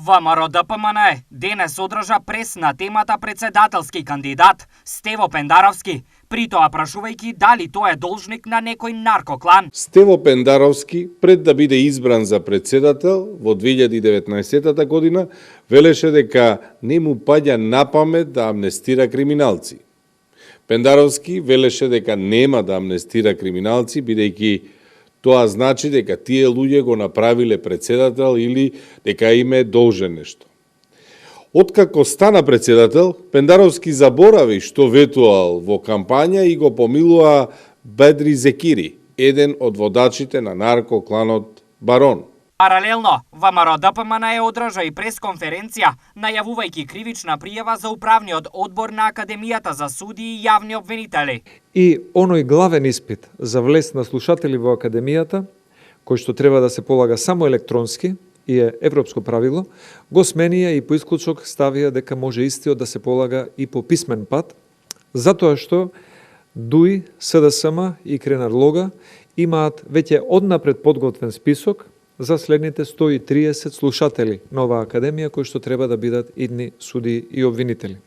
ВМРО ДПМН денес одржа прес на темата председателски кандидат Стево Пендаровски, при тоа прашувајќи дали тој е должник на некој наркоклан. Стево Пендаровски, пред да биде избран за председател во 2019 година, велеше дека не му паѓа на памет да амнестира криминалци. Пендаровски велеше дека нема да амнестира криминалци, бидејќи тоа значи дека тие луѓе го направиле председател или дека им е должен нешто. Откако стана председател, Пендаровски заборави што ветувал во кампања и го помилува Бедри Зекири, еден од водачите на наркокланот Барон. Паралелно, ВМРО ДПМН одржа и пресконференција, најавувајќи кривична пријава за управниот одбор на Академијата за судии и јавни обвинители. И оној главен испит за влез на слушатели во Академијата, кој што треба да се полага само електронски и е европско правило, го сменија и по исклучок ставија дека може истиот да се полага и по писмен пат, затоа што ДУИ, СДСМ и Кренар Лога имаат веќе однапред подготвен список за следните 130 слушатели на оваа академија кои што треба да бидат идни судии и обвинители.